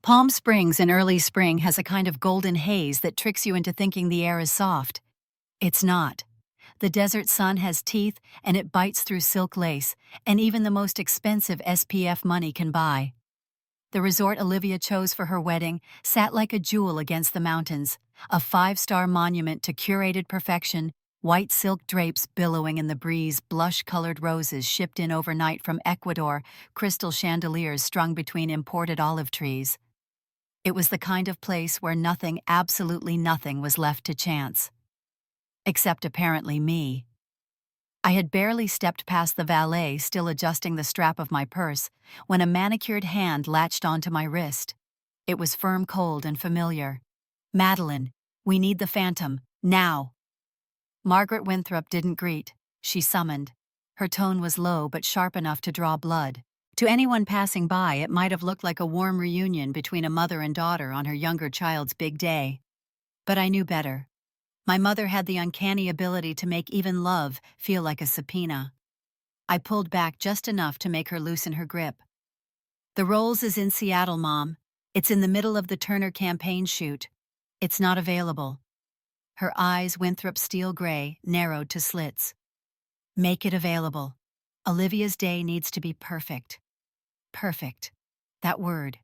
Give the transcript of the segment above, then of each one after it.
Palm Springs in early spring has a kind of golden haze that tricks you into thinking the air is soft. It's not. The desert sun has teeth and it bites through silk lace, and even the most expensive SPF money can buy. The resort Olivia chose for her wedding sat like a jewel against the mountains, a five-star monument to curated perfection, white silk drapes billowing in the breeze, blush-colored roses shipped in overnight from Ecuador, crystal chandeliers strung between imported olive trees. It was the kind of place where nothing, absolutely nothing, was left to chance. Except apparently me. I had barely stepped past the valet, still adjusting the strap of my purse, when a manicured hand latched onto my wrist. It was firm, cold, and familiar. "Madeline, we need the Phantom, now." Margaret Winthrop didn't greet. She summoned. Her tone was low but sharp enough to draw blood. To anyone passing by, it might have looked like a warm reunion between a mother and daughter on her younger child's big day. But I knew better. My mother had the uncanny ability to make even love feel like a subpoena. I pulled back just enough to make her loosen her grip. "The Rolls is in Seattle, Mom. It's in the middle of the Turner campaign shoot. It's not available." Her eyes, Winthrop steel gray, narrowed to slits. "Make it available. Olivia's day needs to be perfect." Perfect. That word.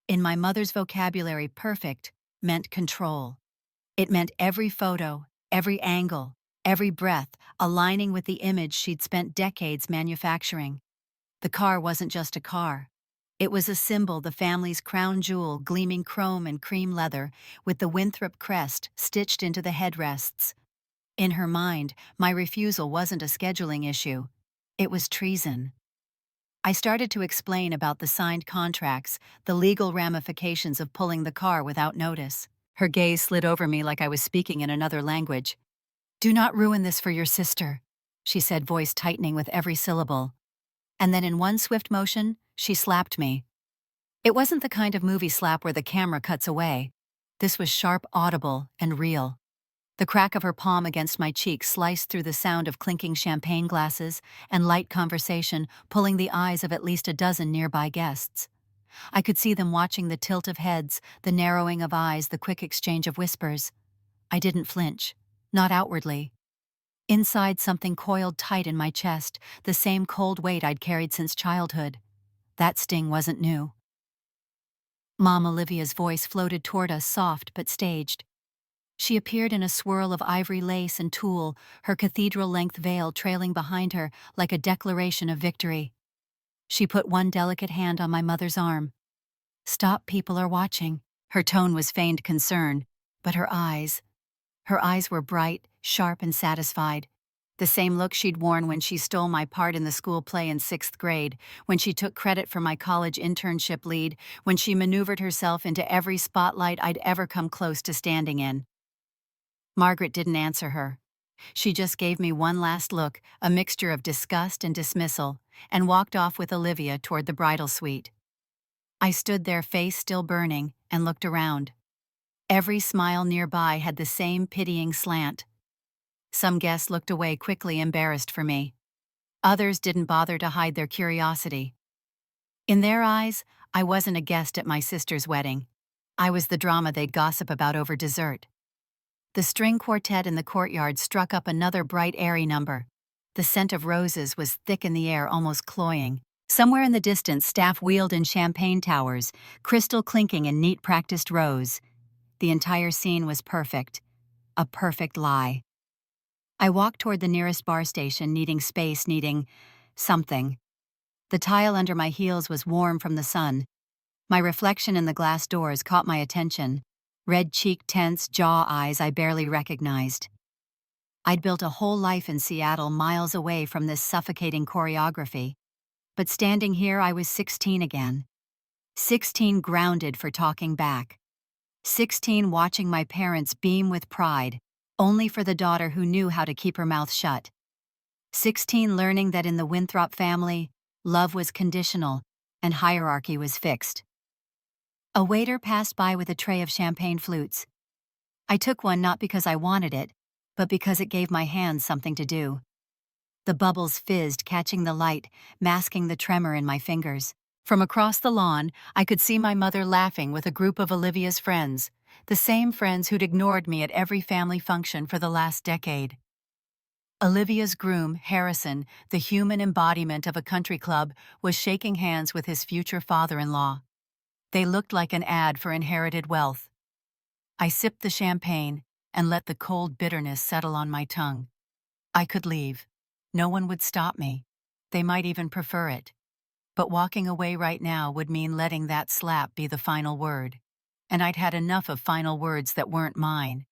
In my mother's vocabulary, perfect meant control. It meant every photo, every angle, every breath aligning with the image she'd spent decades manufacturing. The car wasn't just a car. It was a symbol, the family's crown jewel, gleaming chrome and cream leather, with the Winthrop crest stitched into the headrests. In her mind, my refusal wasn't a scheduling issue. It was treason. I started to explain about the signed contracts, the legal ramifications of pulling the car without notice. Her gaze slid over me like I was speaking in another language. "Do not ruin this for your sister," she said, voice tightening with every syllable. And then in one swift motion, she slapped me. It wasn't the kind of movie slap where the camera cuts away. This was sharp, audible, and real. The crack of her palm against my cheek sliced through the sound of clinking champagne glasses and light conversation, pulling the eyes of at least a dozen nearby guests. I could see them watching the tilt of heads, the narrowing of eyes, the quick exchange of whispers. I didn't flinch, not outwardly. Inside, something coiled tight in my chest, the same cold weight I'd carried since childhood. That sting wasn't new. Mom Olivia's voice floated toward us, soft but staged. She appeared in a swirl of ivory lace and tulle, her cathedral-length veil trailing behind her like a declaration of victory. She put one delicate hand on my mother's arm. "Stop, people are watching." Her tone was feigned concern, but her eyes were bright, sharp, and satisfied. The same look she'd worn when she stole my part in the school play in 6th grade, when she took credit for my college internship lead, when she maneuvered herself into every spotlight I'd ever come close to standing in. Margaret didn't answer her. She just gave me one last look, a mixture of disgust and dismissal, and walked off with Olivia toward the bridal suite. I stood there, face still burning, and looked around. Every smile nearby had the same pitying slant. Some guests looked away quickly, embarrassed for me. Others didn't bother to hide their curiosity. In their eyes, I wasn't a guest at my sister's wedding. I was the drama they'd gossip about over dessert. The string quartet in the courtyard struck up another bright, airy number. The scent of roses was thick in the air, almost cloying. Somewhere in the distance, staff wheeled in champagne towers, crystal clinking in neat practiced rows. The entire scene was perfect. A perfect lie. I walked toward the nearest bar station, needing space, needing something. The tile under my heels was warm from the sun. My reflection in the glass doors caught my attention. Red cheek, tense, jaw eyes I barely recognized. I'd built a whole life in Seattle, miles away from this suffocating choreography. But standing here, I was 16 again. 16 grounded for talking back. 16 watching my parents beam with pride, only for the daughter who knew how to keep her mouth shut. 16 learning that in the Winthrop family, love was conditional and hierarchy was fixed. A waiter passed by with a tray of champagne flutes. I took one not because I wanted it, but because it gave my hands something to do. The bubbles fizzed, catching the light, masking the tremor in my fingers. From across the lawn, I could see my mother laughing with a group of Olivia's friends, the same friends who'd ignored me at every family function for the last decade. Olivia's groom, Harrison, the human embodiment of a country club, was shaking hands with his future father-in-law. They looked like an ad for inherited wealth. I sipped the champagne and let the cold bitterness settle on my tongue. I could leave. No one would stop me. They might even prefer it. But walking away right now would mean letting that slap be the final word. And I'd had enough of final words that weren't mine.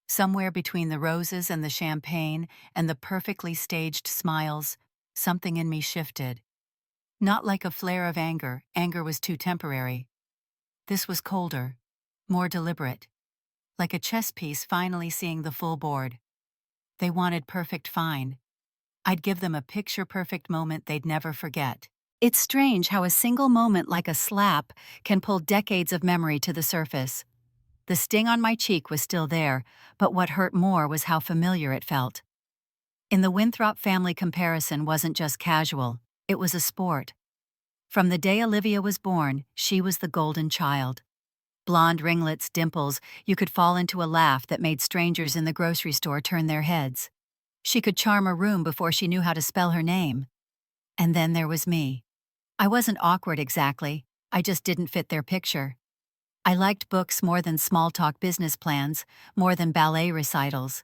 Somewhere between the roses and the champagne and the perfectly staged smiles, something in me shifted. Not like a flare of anger, anger was too temporary. This was colder, more deliberate. Like a chess piece finally seeing the full board. They wanted perfect fine. I'd give them a picture-perfect moment they'd never forget. It's strange how a single moment like a slap can pull decades of memory to the surface. The sting on my cheek was still there, but what hurt more was how familiar it felt. In the Winthrop family, comparison wasn't just casual, it was a sport. From the day Olivia was born, she was the golden child. Blonde ringlets, dimples, you could fall into a laugh that made strangers in the grocery store turn their heads. She could charm a room before she knew how to spell her name. And then there was me. I wasn't awkward exactly, I just didn't fit their picture. I liked books more than small-talk business plans, more than ballet recitals.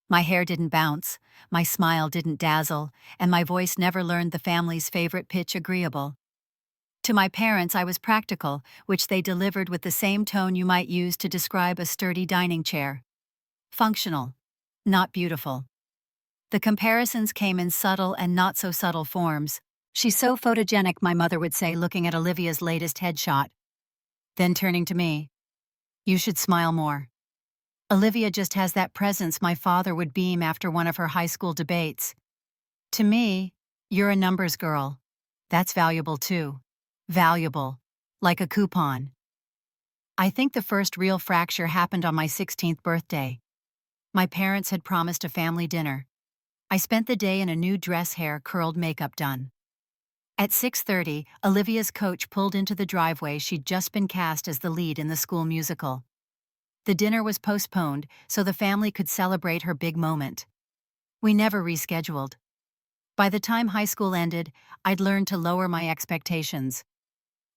My hair didn't bounce, my smile didn't dazzle, and my voice never learned the family's favorite pitch, agreeable. To my parents, I was practical, which they delivered with the same tone you might use to describe a sturdy dining chair. Functional, not beautiful. The comparisons came in subtle and not-so-subtle forms. "She's so photogenic," my mother would say, looking at Olivia's latest headshot. Then turning to me, "You should smile more. Olivia just has that presence," my father would beam after one of her high school debates. To me, "You're a numbers girl. That's valuable too. Valuable. Like a coupon." I think the first real fracture happened on my 16th birthday. My parents had promised a family dinner. I spent the day in a new dress, hair curled, makeup done. At 6:30, Olivia's coach pulled into the driveway. She'd just been cast as the lead in the school musical. The dinner was postponed so the family could celebrate her big moment. We never rescheduled. By the time high school ended, I'd learned to lower my expectations.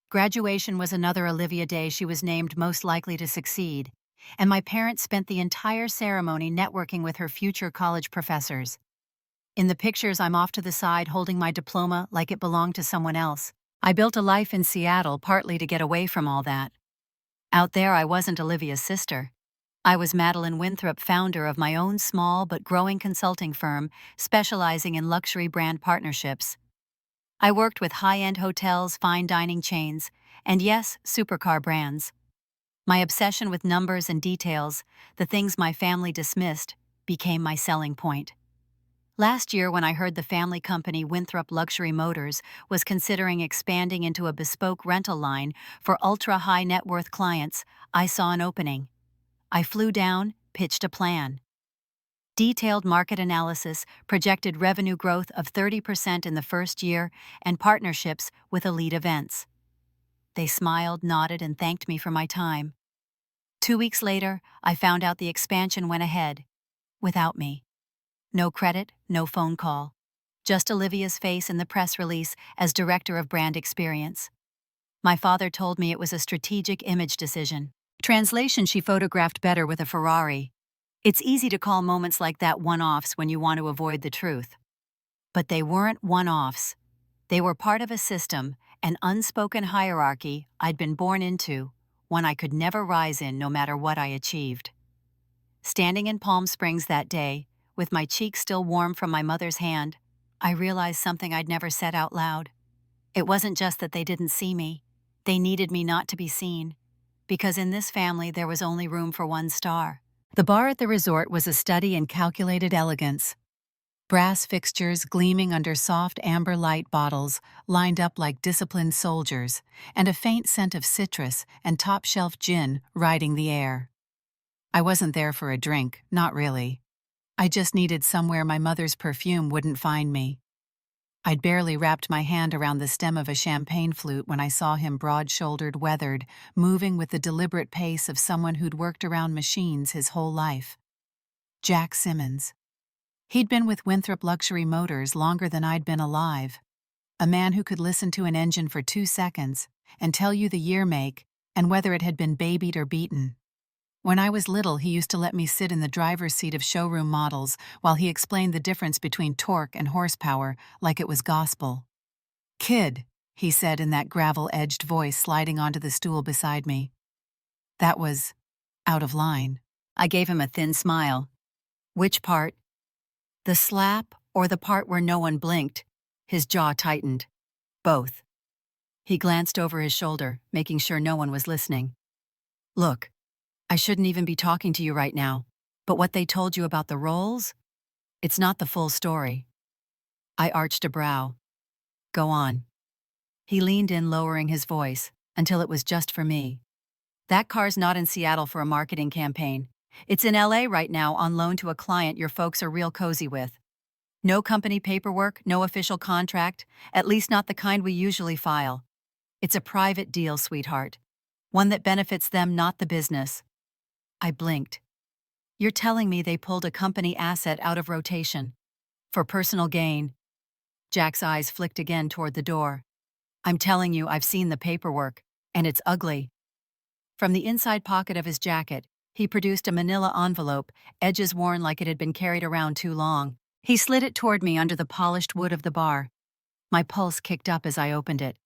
Graduation was another Olivia day. She was named most likely to succeed, and my parents spent the entire ceremony networking with her future college professors. In the pictures, I'm off to the side holding my diploma like it belonged to someone else. I built a life in Seattle partly to get away from all that. Out there, I wasn't Olivia's sister. I was Madeline Winthrop, founder of my own small but growing consulting firm specializing in luxury brand partnerships. I worked with high-end hotels, fine dining chains, and yes, supercar brands. My obsession with numbers and details, the things my family dismissed, became my selling point. Last year, when I heard the family company Winthrop Luxury Motors was considering expanding into a bespoke rental line for ultra-high net worth clients, I saw an opening. I flew down, pitched a plan. Detailed market analysis, projected revenue growth of 30% in the first year, and partnerships with elite events. They smiled, nodded, and thanked me for my time. 2 weeks later, I found out the expansion went ahead. Without me. No credit, no phone call. Just Olivia's face in the press release as Director of Brand Experience. My father told me it was a strategic image decision. Translation: she photographed better with a Ferrari. It's easy to call moments like that one-offs when you want to avoid the truth. But they weren't one-offs. They were part of a system, an unspoken hierarchy I'd been born into, one I could never rise in no matter what I achieved. Standing in Palm Springs that day, with my cheek still warm from my mother's hand, I realized something I'd never said out loud. It wasn't just that they didn't see me. They needed me not to be seen. Because in this family there was only room for one star. The bar at the resort was a study in calculated elegance. Brass fixtures gleaming under soft amber light bottles lined up like disciplined soldiers, and a faint scent of citrus and top-shelf gin riding the air. I wasn't there for a drink, not really. I just needed somewhere my mother's perfume wouldn't find me. I'd barely wrapped my hand around the stem of a champagne flute when I saw him broad-shouldered, weathered, moving with the deliberate pace of someone who'd worked around machines his whole life. Jack Simmons. He'd been with Winthrop Luxury Motors longer than I'd been alive. A man who could listen to an engine for 2 seconds and tell you the year, make, and whether it had been babied or beaten. When I was little, he used to let me sit in the driver's seat of showroom models while he explained the difference between torque and horsepower like it was gospel. "Kid," he said in that gravel-edged voice, sliding onto the stool beside me. That was out of line. I gave him a thin smile. "Which part? The slap or the part where no one blinked?" His jaw tightened. "Both." He glanced over his shoulder, making sure no one was listening. "Look, I shouldn't even be talking to you right now, but what they told you about the Rolls? It's not the full story." I arched a brow. "Go on." He leaned in, lowering his voice, until it was just for me. "That car's not in Seattle for a marketing campaign. It's in LA right now on loan to a client your folks are real cozy with. No company paperwork, no official contract, at least not the kind we usually file. It's a private deal, sweetheart. One that benefits them, not the business." I blinked. "You're telling me they pulled a company asset out of rotation for personal gain?" Jack's eyes flicked again toward the door. "I'm telling you, I've seen the paperwork, and it's ugly." From the inside pocket of his jacket, he produced a manila envelope, edges worn like it had been carried around too long. He slid it toward me under the polished wood of the bar. My pulse kicked up as I opened it.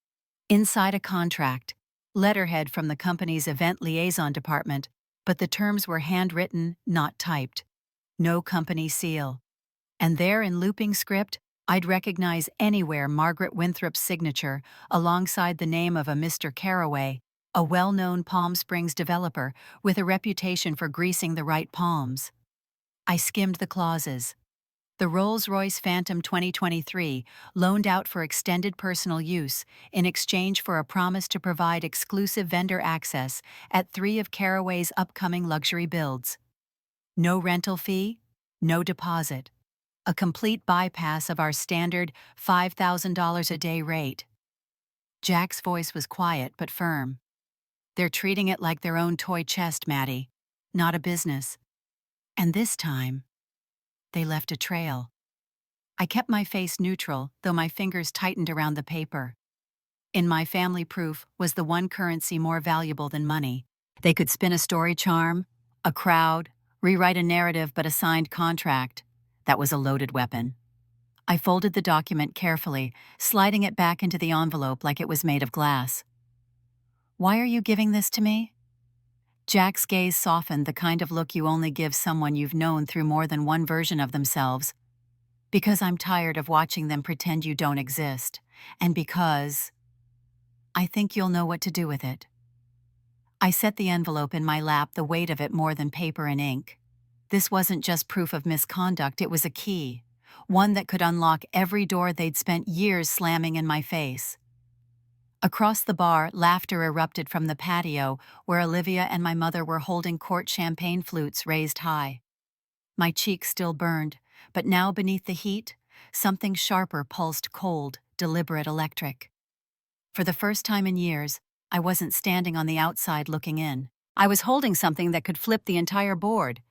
Inside, a contract, letterhead from the company's event liaison department, but the terms were handwritten, not typed. No company seal. And there, in looping script, I'd recognize anywhere Margaret Winthrop's signature, alongside the name of a Mr. Carraway, a well-known Palm Springs developer with a reputation for greasing the right palms. I skimmed the clauses. The Rolls-Royce Phantom 2023, loaned out for extended personal use in exchange for a promise to provide exclusive vendor access at 3 of Carraway's upcoming luxury builds. No rental fee, no deposit. A complete bypass of our standard $5,000 a day rate. Jack's voice was quiet but firm. "They're treating it like their own toy chest, Maddie, not a business. And this time, they left a trail." I kept my face neutral, though my fingers tightened around the paper. In my family, proof was the one currency more valuable than money. They could spin a story charm, a crowd, rewrite a narrative, but a signed contract, that was a loaded weapon. I folded the document carefully, sliding it back into the envelope like it was made of glass. "Why are you giving this to me?" Jack's gaze softened, the kind of look you only give someone you've known through more than one version of themselves. "Because I'm tired of watching them pretend you don't exist, and because I think you'll know what to do with it." I set the envelope in my lap, the weight of it more than paper and ink. This wasn't just proof of misconduct, it was a key, one that could unlock every door they'd spent years slamming in my face. Across the bar, laughter erupted from the patio where Olivia and my mother were holding quart champagne flutes raised high. My cheeks still burned, but now beneath the heat, something sharper pulsed, cold, deliberate, electric. For the first time in years, I wasn't standing on the outside looking in. I was holding something that could flip the entire board,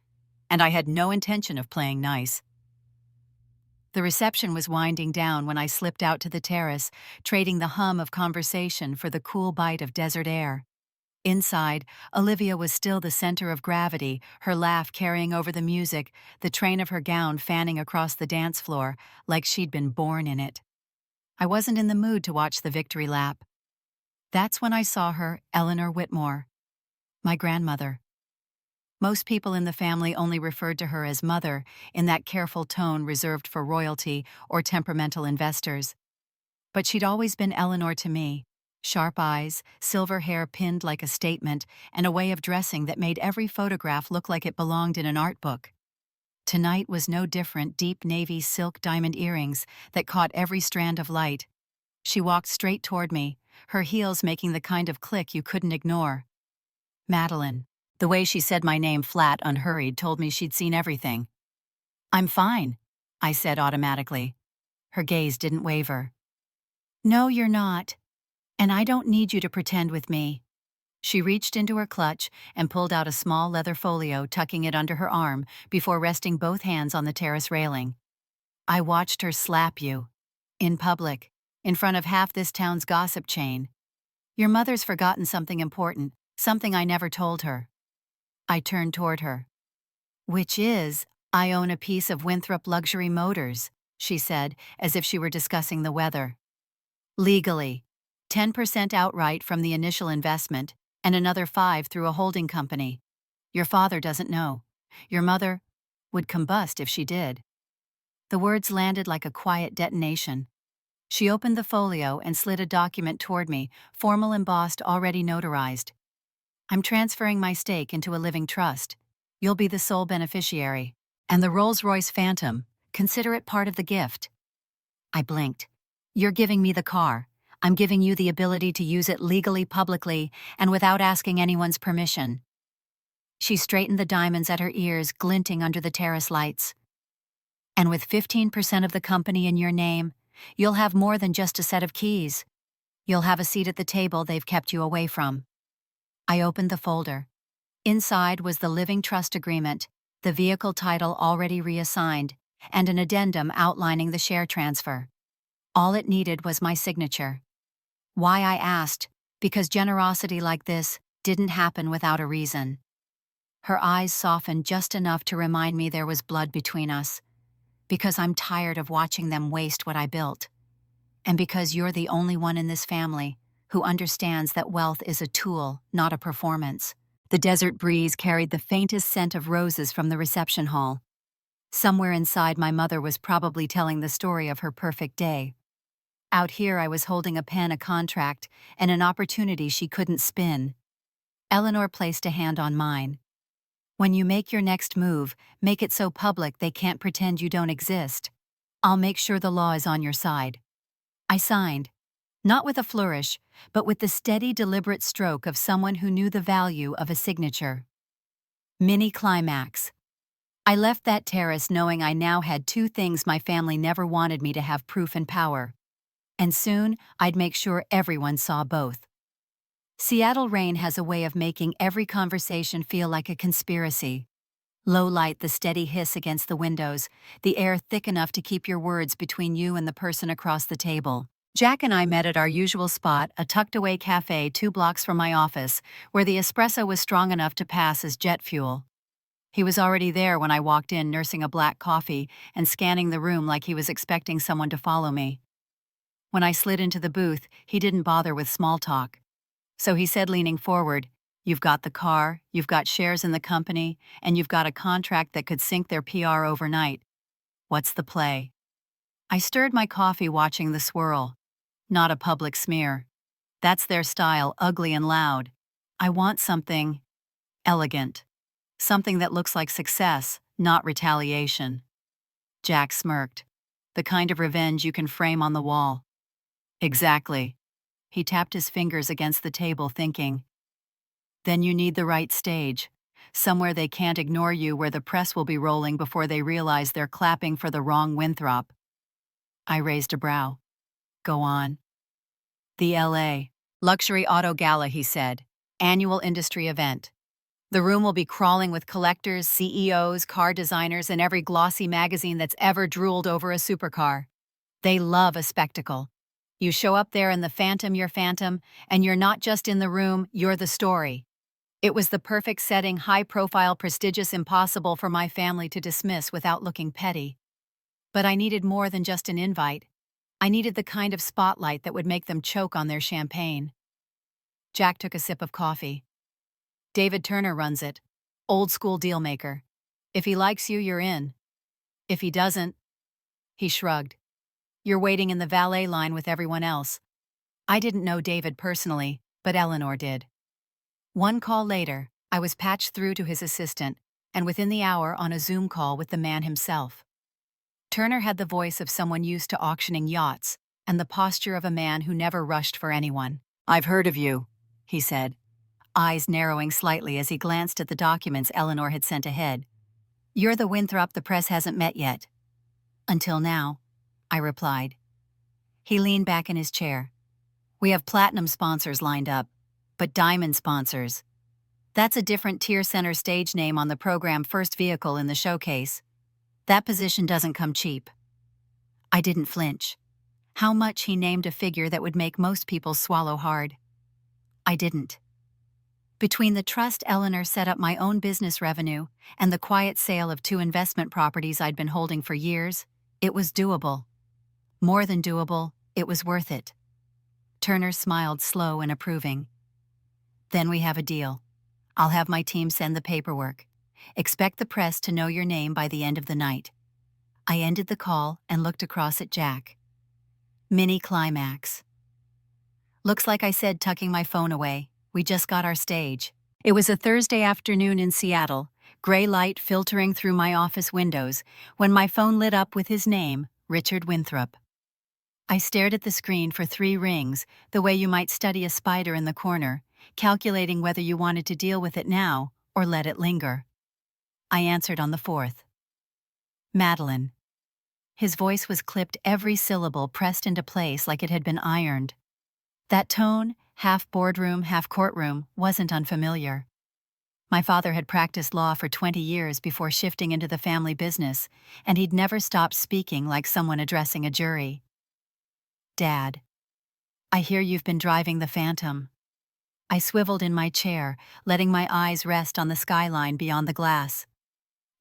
and I had no intention of playing nice. The reception was winding down when I slipped out to the terrace, trading the hum of conversation for the cool bite of desert air. Inside, Olivia was still the center of gravity, her laugh carrying over the music, the train of her gown fanning across the dance floor like she'd been born in it. I wasn't in the mood to watch the victory lap. That's when I saw her, Eleanor Whitmore, my grandmother. Most people in the family only referred to her as Mother, in that careful tone reserved for royalty or temperamental investors. But she'd always been Eleanor to me. Sharp eyes, silver hair pinned like a statement, and a way of dressing that made every photograph look like it belonged in an art book. Tonight was no different, deep navy silk diamond earrings that caught every strand of light. She walked straight toward me, her heels making the kind of click you couldn't ignore. Madeline. The way she said my name flat, unhurried, told me she'd seen everything. "I'm fine," I said automatically. Her gaze didn't waver. "No, you're not. And I don't need you to pretend with me." She reached into her clutch and pulled out a small leather folio, tucking it under her arm before resting both hands on the terrace railing. "I watched her slap you. In public. In front of half this town's gossip chain. Your mother's forgotten something important, something I never told her." I turned toward her. "Which is, I own a piece of Winthrop Luxury Motors," she said, as if she were discussing the weather. "Legally. 10% outright from the initial investment, and another 5 through a holding company. Your father doesn't know. Your mother would combust if she did." The words landed like a quiet detonation. She opened the folio and slid a document toward me, formal embossed, already notarized. "I'm transferring my stake into a living trust. You'll be the sole beneficiary. And the Rolls-Royce Phantom, consider it part of the gift." I blinked. "You're giving me the car. I'm giving you the ability to use it legally, publicly, and without asking anyone's permission." She straightened the diamonds at her ears, glinting under the terrace lights. "And with 15% of the company in your name, you'll have more than just a set of keys. You'll have a seat at the table they've kept you away from." I opened the folder. Inside was the living trust agreement, the vehicle title already reassigned, and an addendum outlining the share transfer. All it needed was my signature. Why, I asked, because generosity like this didn't happen without a reason. Her eyes softened just enough to remind me there was blood between us. "Because I'm tired of watching them waste what I built. And because you're the only one in this family who understands that wealth is a tool, not a performance." The desert breeze carried the faintest scent of roses from the reception hall. Somewhere inside, my mother was probably telling the story of her perfect day. Out here, I was holding a pen, a contract, and an opportunity she couldn't spin. Eleanor placed a hand on mine. "When you make your next move, make it so public they can't pretend you don't exist. I'll make sure the law is on your side." I signed. Not with a flourish, but with the steady, deliberate stroke of someone who knew the value of a signature. Mini climax. I left that terrace knowing I now had 2 things my family never wanted me to have: proof and power. And soon, I'd make sure everyone saw both. Seattle rain has a way of making every conversation feel like a conspiracy. Low light, the steady hiss against the windows, the air thick enough to keep your words between you and the person across the table. Jack and I met at our usual spot, a tucked-away cafe 2 blocks from my office, where the espresso was strong enough to pass as jet fuel. He was already there when I walked in, nursing a black coffee and scanning the room like he was expecting someone to follow me. When I slid into the booth, he didn't bother with small talk. So he said, leaning forward, "You've got the car, you've got shares in the company, and you've got a contract that could sink their PR overnight. What's the play?" I stirred my coffee, watching the swirl. Not a public smear. That's their style, ugly and loud. I want something elegant. Something that looks like success, not retaliation. Jack smirked. "The kind of revenge you can frame on the wall." "Exactly." He tapped his fingers against the table, thinking. "Then you need the right stage. Somewhere they can't ignore you, where the press will be rolling before they realize they're clapping for the wrong Winthrop." I raised a brow. "Go on." "The LA Luxury Auto Gala," he said. "Annual industry event. The room will be crawling with collectors, CEOs, car designers, and every glossy magazine that's ever drooled over a supercar. They love a spectacle. You show up there in the Phantom, your Phantom, and you're not just in the room, you're the story." It was the perfect setting, high-profile, prestigious, impossible for my family to dismiss without looking petty. But I needed more than just an invite. I needed the kind of spotlight that would make them choke on their champagne. Jack took a sip of coffee. "David Turner runs it. Old-school dealmaker. If he likes you, you're in. If he doesn't..." He shrugged. "You're waiting in the valet line with everyone else." I didn't know David personally, but Eleanor did. One call later, I was patched through to his assistant, and within the hour on a Zoom call with the man himself. Turner had the voice of someone used to auctioning yachts, and the posture of a man who never rushed for anyone. "I've heard of you," he said, eyes narrowing slightly as he glanced at the documents Eleanor had sent ahead. "You're the Winthrop the press hasn't met yet." "Until now." I replied. He leaned back in his chair. We have platinum sponsors lined up, but diamond sponsors. That's a different tier center stage name on the program first vehicle in the showcase. That position doesn't come cheap. I didn't flinch. How much he named a figure that would make most people swallow hard. I didn't. Between the trust Eleanor set up my own business revenue and the quiet sale of 2 investment properties I'd been holding for years, it was doable. More than doable, it was worth it. Turner smiled slow and approving. Then we have a deal. I'll have my team send the paperwork. Expect the press to know your name by the end of the night. I ended the call and looked across at Jack. Mini climax. Looks like I said, tucking my phone away. We just got our stage. It was a Thursday afternoon in Seattle, gray light filtering through my office windows, when my phone lit up with his name, Richard Winthrop. I stared at the screen for 3 rings, the way you might study a spider in the corner, calculating whether you wanted to deal with it now or let it linger. I answered on the 4th. Madeline. His voice was clipped, every syllable pressed into place like it had been ironed. That tone, half boardroom, half courtroom, wasn't unfamiliar. My father had practiced law for 20 years before shifting into the family business, and he'd never stopped speaking like someone addressing a jury. Dad. I hear you've been driving the Phantom. I swiveled in my chair, letting my eyes rest on the skyline beyond the glass.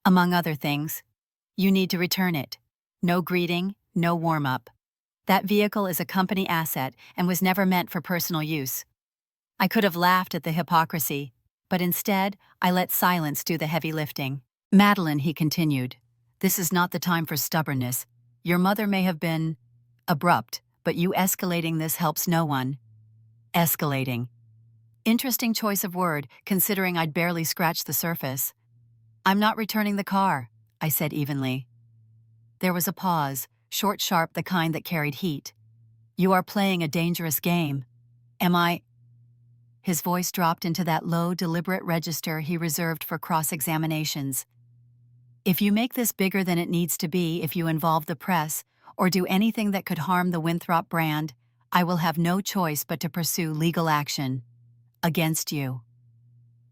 Among other things, you need to return it. No greeting, no warm-up. That vehicle is a company asset and was never meant for personal use. I could have laughed at the hypocrisy, but instead, I let silence do the heavy lifting. Madeline, he continued, this is not the time for stubbornness. Your mother may have been abrupt, but you escalating this helps no one. Escalating. Interesting choice of word, considering I'd barely scratched the surface. I'm not returning the car, I said evenly. There was a pause, short, sharp, the kind that carried heat. You are playing a dangerous game. Am I? His voice dropped into that low, deliberate register he reserved for cross-examinations. If you make this bigger than it needs to be, if you involve the press, or do anything that could harm the Winthrop brand, I will have no choice but to pursue legal action. Against you.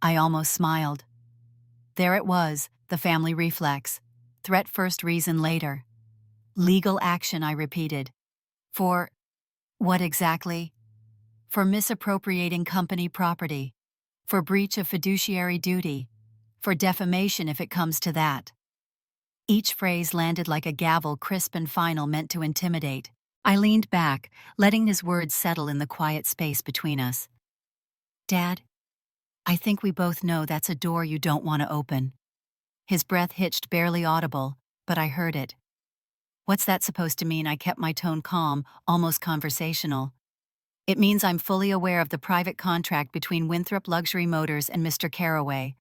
I almost smiled. There it was, the family reflex. Threat first, reason later. Legal action, I repeated. For what exactly? For misappropriating company property. For breach of fiduciary duty. For defamation if it comes to that. Each phrase landed like a gavel, crisp and final, meant to intimidate. I leaned back, letting his words settle in the quiet space between us. Dad, I think we both know that's a door you don't want to open. His breath hitched, barely audible, but I heard it. What's that supposed to mean? I kept my tone calm, almost conversational. It means I'm fully aware of the private contract between Winthrop Luxury Motors and Mr. Carraway,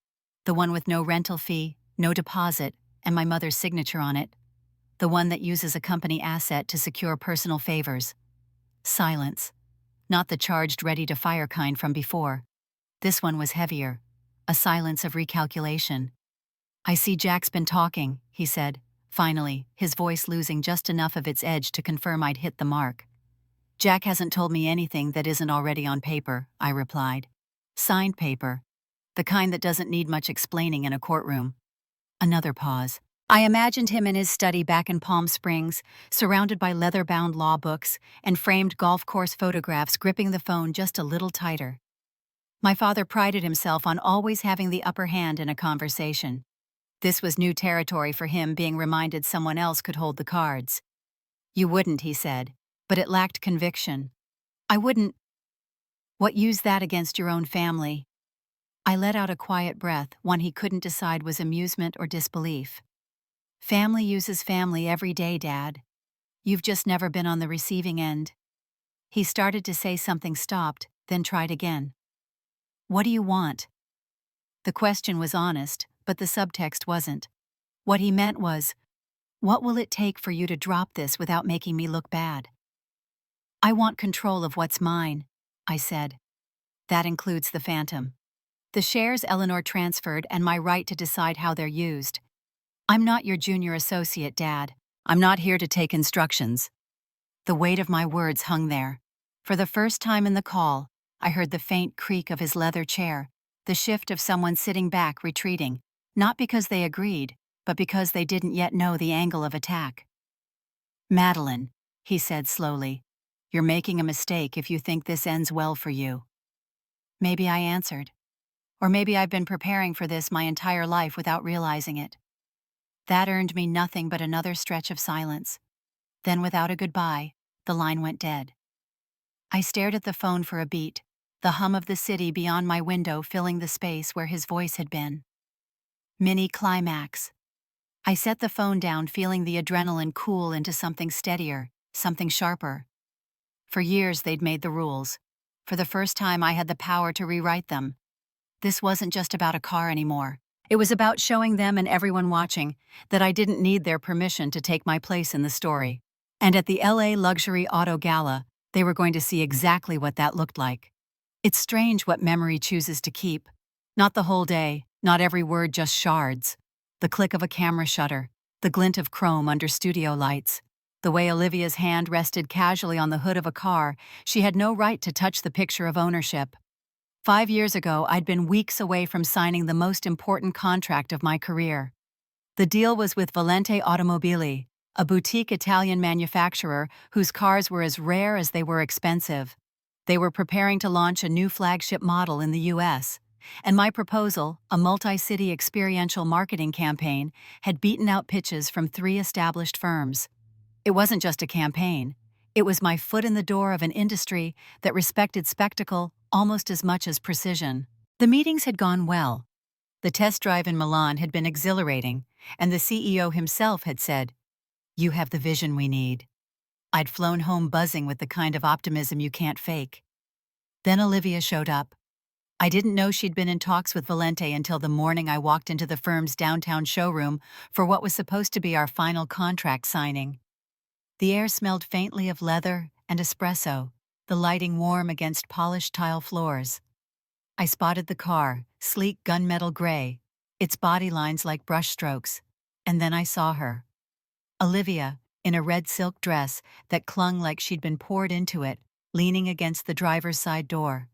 the one with no rental fee, no deposit, and my mother's signature on it. The one that uses a company asset to secure personal favors. Silence. Not the charged, ready-to-fire kind from before. This one was heavier. A silence of recalculation. I see Jack's been talking, he said, finally, his voice losing just enough of its edge to confirm I'd hit the mark. Jack hasn't told me anything that isn't already on paper, I replied. Signed paper. The kind that doesn't need much explaining in a courtroom. Another pause. I imagined him in his study back in Palm Springs, surrounded by leather-bound law books and framed golf course photographs, gripping the phone just a little tighter. My father prided himself on always having the upper hand in a conversation. This was new territory for him, being reminded someone else could hold the cards. You wouldn't, he said, but it lacked conviction. I wouldn't. What, use that against your own family? I let out a quiet breath, one he couldn't decide was amusement or disbelief. Family uses family every day, Dad. You've just never been on the receiving end. He started to say something, stopped, then tried again. What do you want? The question was honest, but the subtext wasn't. What he meant was, what will it take for you to drop this without making me look bad? I want control of what's mine, I said. That includes the Phantom. The shares Eleanor transferred and my right to decide how they're used. I'm not your junior associate, Dad. I'm not here to take instructions." The weight of my words hung there. For the first time in the call, I heard the faint creak of his leather chair, the shift of someone sitting back, retreating, not because they agreed, but because they didn't yet know the angle of attack. "Madeline," he said slowly, "you're making a mistake if you think this ends well for you." Maybe I answered. Or maybe I've been preparing for this my entire life without realizing it. That earned me nothing but another stretch of silence. Then, without a goodbye, the line went dead. I stared at the phone for a beat, the hum of the city beyond my window filling the space where his voice had been. Mini climax. I set the phone down, feeling the adrenaline cool into something steadier, something sharper. For years they'd made the rules. For the first time I had the power to rewrite them. This wasn't just about a car anymore. It was about showing them and everyone watching that I didn't need their permission to take my place in the story. And at the LA Luxury Auto Gala, they were going to see exactly what that looked like. It's strange what memory chooses to keep. Not the whole day, not every word, just shards. The click of a camera shutter, the glint of chrome under studio lights, the way Olivia's hand rested casually on the hood of a car she had no right to touch, the picture of ownership. 5 years ago, I'd been weeks away from signing the most important contract of my career. The deal was with Valente Automobili, a boutique Italian manufacturer whose cars were as rare as they were expensive. They were preparing to launch a new flagship model in the US, and my proposal, a multi-city experiential marketing campaign, had beaten out pitches from 3 established firms. It wasn't just a campaign. It was my foot in the door of an industry that respected spectacle almost as much as precision. The meetings had gone well. The test drive in Milan had been exhilarating, and the CEO himself had said, "You have the vision we need." I'd flown home buzzing with the kind of optimism you can't fake. Then Olivia showed up. I didn't know she'd been in talks with Valente until the morning I walked into the firm's downtown showroom for what was supposed to be our final contract signing. The air smelled faintly of leather and espresso, the lighting warm against polished tile floors. I spotted the car, sleek gunmetal gray, its body lines like brushstrokes, and then I saw her. Olivia, in a red silk dress that clung like she'd been poured into it, leaning against the driver's side door.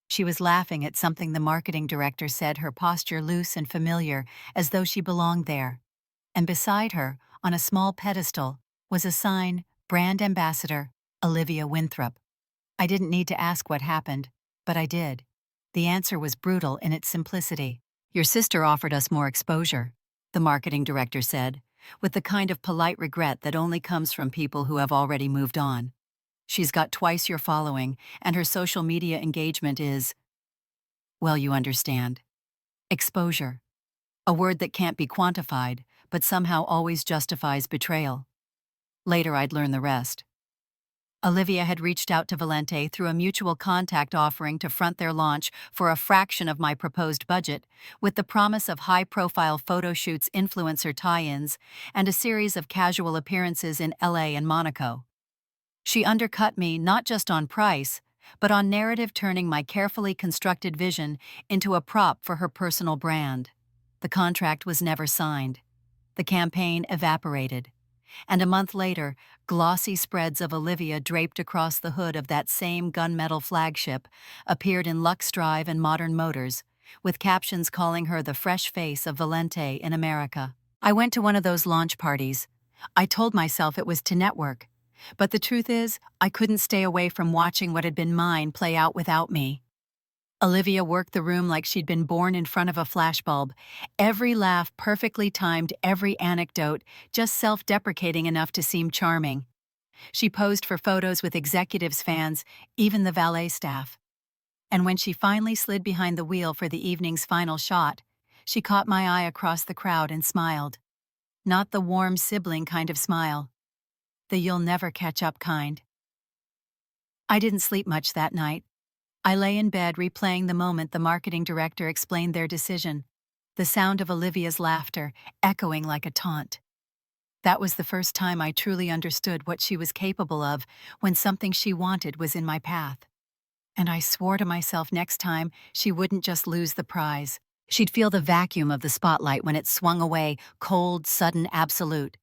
She was laughing at something the marketing director said, her posture loose and familiar, as though she belonged there. And beside her, on a small pedestal, was a sign, Brand Ambassador, Olivia Winthrop. I didn't need to ask what happened, but I did. The answer was brutal in its simplicity. "Your sister offered us more exposure," the marketing director said, with the kind of polite regret that only comes from people who have already moved on. "She's got twice your following, and her social media engagement is, well, you understand. Exposure. A word that can't be quantified, but somehow always justifies betrayal." Later I'd learn the rest. Olivia had reached out to Valente through a mutual contact offering to front their launch for a fraction of my proposed budget, with the promise of high-profile photo shoots, influencer tie-ins, and a series of casual appearances in LA and Monaco. She undercut me not just on price, but on narrative, turning my carefully constructed vision into a prop for her personal brand. The contract was never signed. The campaign evaporated. And a month later, glossy spreads of Olivia draped across the hood of that same gunmetal flagship appeared in Lux Drive and Modern Motors, with captions calling her the fresh face of Valente in America. I went to one of those launch parties. I told myself it was to network, but the truth is, I couldn't stay away from watching what had been mine play out without me. Olivia worked the room like she'd been born in front of a flashbulb, every laugh perfectly timed, every anecdote just self-deprecating enough to seem charming. She posed for photos with executives, fans, even the valet staff. And when she finally slid behind the wheel for the evening's final shot, she caught my eye across the crowd and smiled. Not the warm sibling kind of smile. The you'll never catch up kind. I didn't sleep much that night. I lay in bed replaying the moment the marketing director explained their decision, the sound of Olivia's laughter echoing like a taunt. That was the first time I truly understood what she was capable of when something she wanted was in my path. And I swore to myself next time she wouldn't just lose the prize. She'd feel the vacuum of the spotlight when it swung away, cold, sudden, absolute.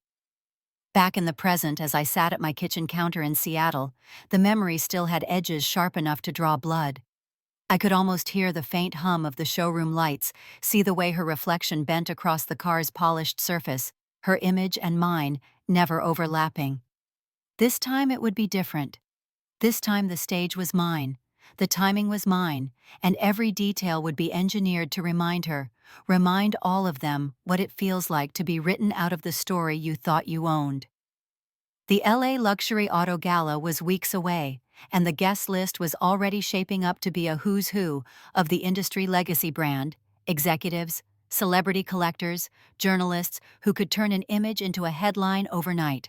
Back in the present, as I sat at my kitchen counter in Seattle, the memory still had edges sharp enough to draw blood. I could almost hear the faint hum of the showroom lights, see the way her reflection bent across the car's polished surface, her image and mine never overlapping. This time it would be different. This time the stage was mine, the timing was mine, and every detail would be engineered to remind all of them what it feels like to be written out of the story you thought you owned. The LA Luxury Auto Gala was weeks away, and the guest list was already shaping up to be a who's who of the industry legacy brand, executives, celebrity collectors, journalists who could turn an image into a headline overnight.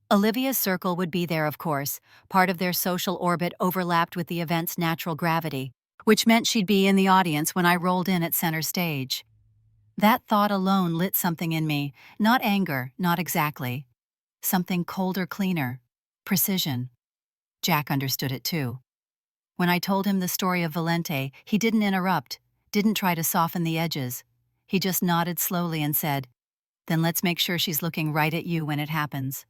Olivia's circle would be there, of course. Part of their social orbit overlapped with the event's natural gravity, which meant she'd be in the audience when I rolled in at center stage. That thought alone lit something in me, not anger, not exactly. Something colder, cleaner. Precision. Jack understood it too. When I told him the story of Valente, he didn't interrupt, didn't try to soften the edges. He just nodded slowly and said, "Then let's make sure she's looking right at you when it happens."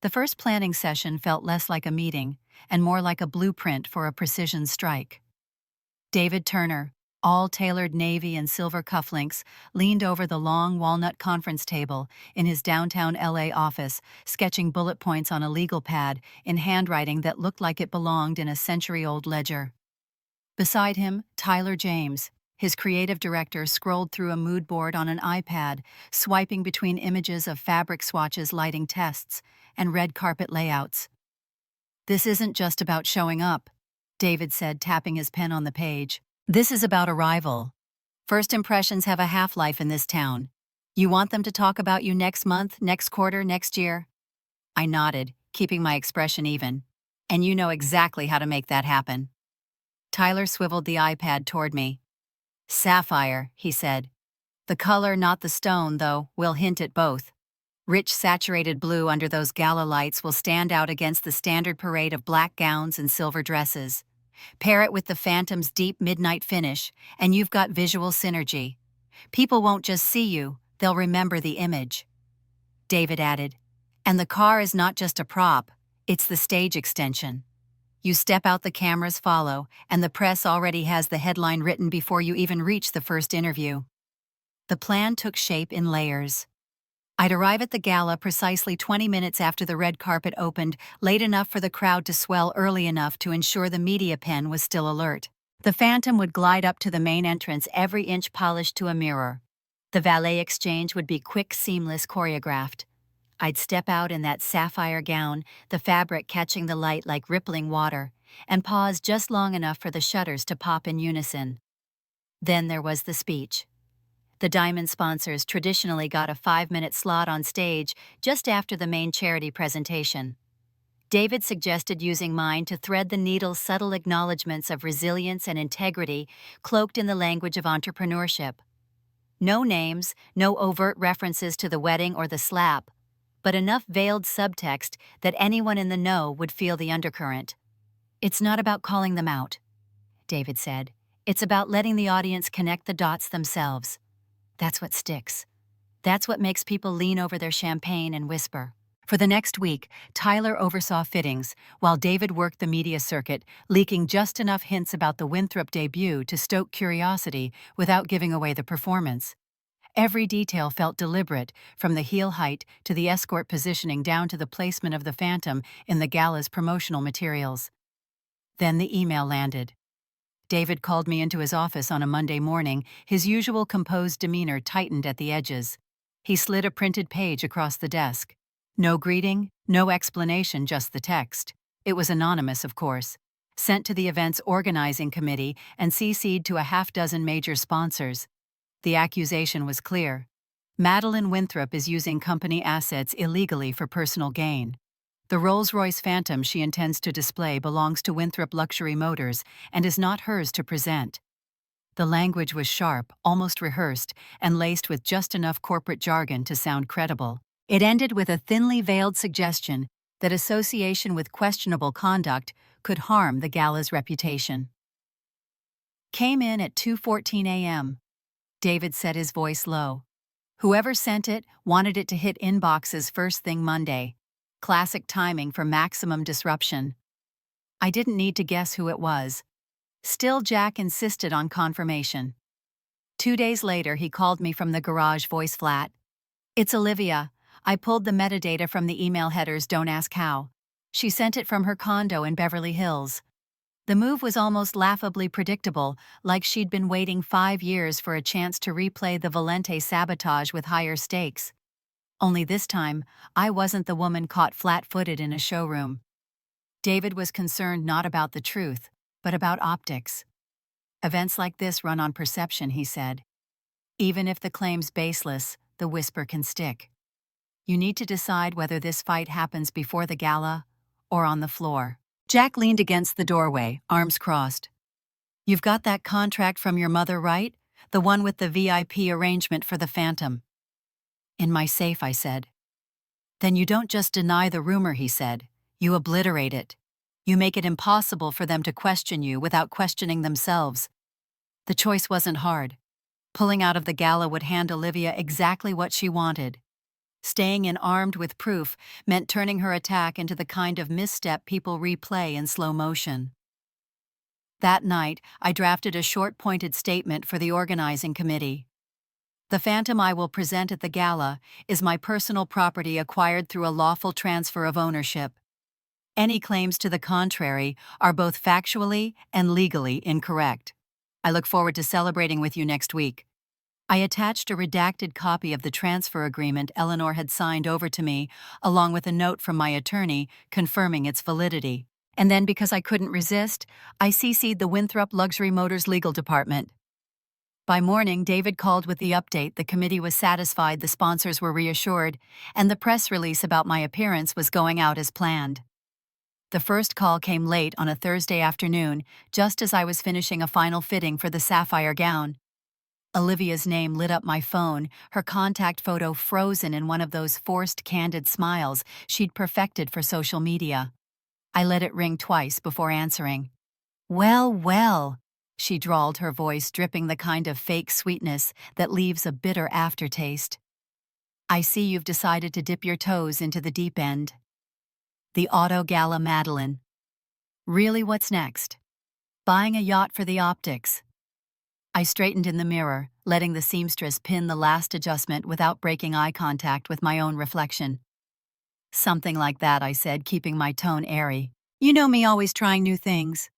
The first planning session felt less like a meeting and more like a blueprint for a precision strike. David Turner, all tailored navy and silver cufflinks, leaned over the long walnut conference table in his downtown LA office, sketching bullet points on a legal pad in handwriting that looked like it belonged in a century-old ledger. Beside him, Tyler James, his creative director, scrolled through a mood board on an iPad, swiping between images of fabric swatches lighting tests and red carpet layouts. "This isn't just about showing up," David said, tapping his pen on the page. "This is about arrival. First impressions have a half-life in this town. You want them to talk about you next month, next quarter, next year?" I nodded, keeping my expression even. "And you know exactly how to make that happen." Tyler swiveled the iPad toward me. "Sapphire," he said. "The color, not the stone, though, will hint at both. Rich saturated blue under those gala lights will stand out against the standard parade of black gowns and silver dresses. Pair it with the Phantom's deep midnight finish, and you've got visual synergy. People won't just see you, they'll remember the image." David added, "And the car is not just a prop, it's the stage extension. You step out, the cameras follow, and the press already has the headline written before you even reach the first interview." The plan took shape in layers. I'd arrive at the gala precisely 20 minutes after the red carpet opened, late enough for the crowd to swell early enough to ensure the media pen was still alert. The Phantom would glide up to the main entrance, every inch polished to a mirror. The valet exchange would be quick, seamless, choreographed. I'd step out in that sapphire gown, the fabric catching the light like rippling water, and pause just long enough for the shutters to pop in unison. Then there was the speech. The Diamond sponsors traditionally got a 5-minute slot on stage just after the main charity presentation. David suggested using mine to thread the needle's subtle acknowledgments of resilience and integrity cloaked in the language of entrepreneurship. No names, no overt references to the wedding or the slap, but enough veiled subtext that anyone in the know would feel the undercurrent. "It's not about calling them out," David said. "It's about letting the audience connect the dots themselves. That's what sticks. That's what makes people lean over their champagne and whisper." For the next week, Tyler oversaw fittings, while David worked the media circuit, leaking just enough hints about the Winthrop debut to stoke curiosity without giving away the performance. Every detail felt deliberate, from the heel height to the escort positioning down to the placement of the Phantom in the gala's promotional materials. Then the email landed. David called me into his office on a Monday morning, his usual composed demeanor tightened at the edges. He slid a printed page across the desk. No greeting, no explanation, just the text. It was anonymous, of course. Sent to the event's organizing committee and CC'd to a half-dozen major sponsors. The accusation was clear. Madeline Winthrop is using company assets illegally for personal gain. The Rolls-Royce Phantom she intends to display belongs to Winthrop Luxury Motors and is not hers to present. The language was sharp, almost rehearsed, and laced with just enough corporate jargon to sound credible. It ended with a thinly veiled suggestion that association with questionable conduct could harm the gala's reputation. "Came in at 2:14 a.m. David said, his voice low. Whoever sent it wanted it to hit inboxes first thing Monday. Classic timing for maximum disruption. I didn't need to guess who it was. Still, Jack insisted on confirmation. 2 days later, he called me from the garage voice flat. "It's Olivia. I pulled the metadata from the email headers, don't ask how. She sent it from her condo in Beverly Hills." The move was almost laughably predictable, like she'd been waiting 5 years for a chance to replay the Valente sabotage with higher stakes. Only this time, I wasn't the woman caught flat-footed in a showroom. David was concerned not about the truth, but about optics. "Events like this run on perception," he said. "Even if the claim's baseless, the whisper can stick. You need to decide whether this fight happens before the gala or on the floor." Jack leaned against the doorway, arms crossed. "You've got that contract from your mother, right? The one with the VIP arrangement for the Phantom." "In my safe," I said. "Then you don't just deny the rumor," he said. "You obliterate it. You make it impossible for them to question you without questioning themselves." The choice wasn't hard. Pulling out of the gala would hand Olivia exactly what she wanted. Staying in armed with proof meant turning her attack into the kind of misstep people replay in slow motion. That night, I drafted a short pointed statement for the organizing committee. "The Phantom I will present at the gala is my personal property acquired through a lawful transfer of ownership. Any claims to the contrary are both factually and legally incorrect. I look forward to celebrating with you next week." I attached a redacted copy of the transfer agreement Eleanor had signed over to me, along with a note from my attorney confirming its validity. And then, because I couldn't resist, I CC'd the Winthrop Luxury Motors legal department. By morning, David called with the update. The committee was satisfied, the sponsors were reassured, and the press release about my appearance was going out as planned. The first call came late on a Thursday afternoon, just as I was finishing a final fitting for the sapphire gown. Olivia's name lit up my phone, her contact photo frozen in one of those forced candid smiles she'd perfected for social media. I let it ring twice before answering. "Well, well," she drawled, her voice dripping the kind of fake sweetness that leaves a bitter aftertaste. "I see you've decided to dip your toes into the deep end." The auto gala Madeline. "Really, what's next? Buying a yacht for the optics?" I straightened in the mirror, letting the seamstress pin the last adjustment without breaking eye contact with my own reflection. "Something like that," I said, keeping my tone airy. "You know me, always trying new things."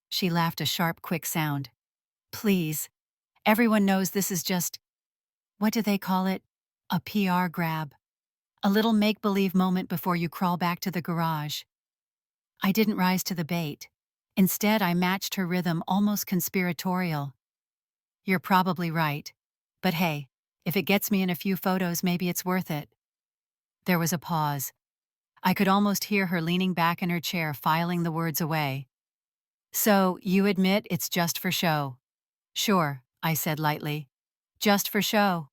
She laughed, a sharp, quick sound. "Please. Everyone knows this is just, what do they call it? A PR grab. A little make-believe moment before you crawl back to the garage." I didn't rise to the bait. Instead, I matched her rhythm, almost conspiratorial. "You're probably right. But hey, if it gets me in a few photos, maybe it's worth it." There was a pause. I could almost hear her leaning back in her chair, filing the words away. "So, you admit it's just for show?" "Sure," I said lightly. "Just for show."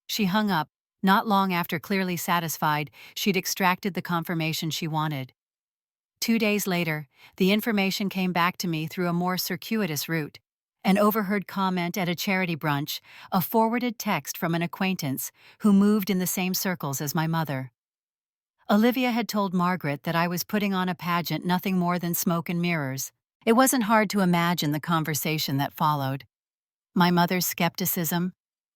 She hung up, not long after, clearly satisfied she'd extracted the confirmation she wanted. 2 days later, the information came back to me through a more circuitous route. An overheard comment at a charity brunch, a forwarded text from an acquaintance who moved in the same circles as my mother. Olivia had told Margaret that I was putting on a pageant, nothing more than smoke and mirrors. It wasn't hard to imagine the conversation that followed. My mother's skepticism,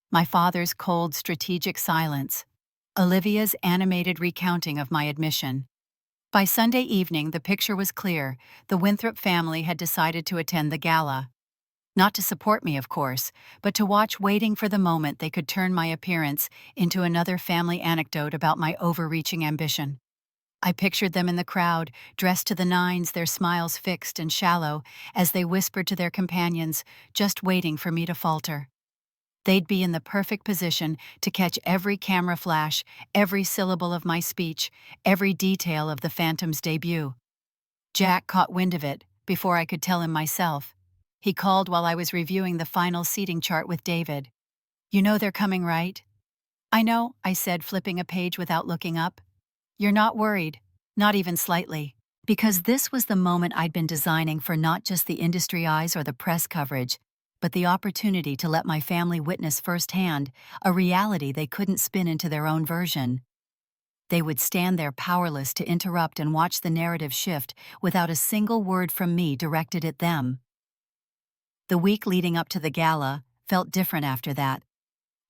my father's cold, strategic silence, Olivia's animated recounting of my admission. By Sunday evening, the picture was clear. The Winthrop family had decided to attend the gala. Not to support me, of course, but to watch, waiting for the moment they could turn my appearance into another family anecdote about my overreaching ambition. I pictured them in the crowd, dressed to the nines, their smiles fixed and shallow, as they whispered to their companions, just waiting for me to falter. They'd be in the perfect position to catch every camera flash, every syllable of my speech, every detail of the Phantom's debut. Jack caught wind of it before I could tell him myself. He called while I was reviewing the final seating chart with David. "You know they're coming, right?" "I know," I said, flipping a page without looking up. "You're not worried?" "Not even slightly." Because this was the moment I'd been designing for, not just the industry eyes or the press coverage, but the opportunity to let my family witness firsthand a reality they couldn't spin into their own version. They would stand there powerless to interrupt and watch the narrative shift without a single word from me directed at them. The week leading up to the gala felt different after that.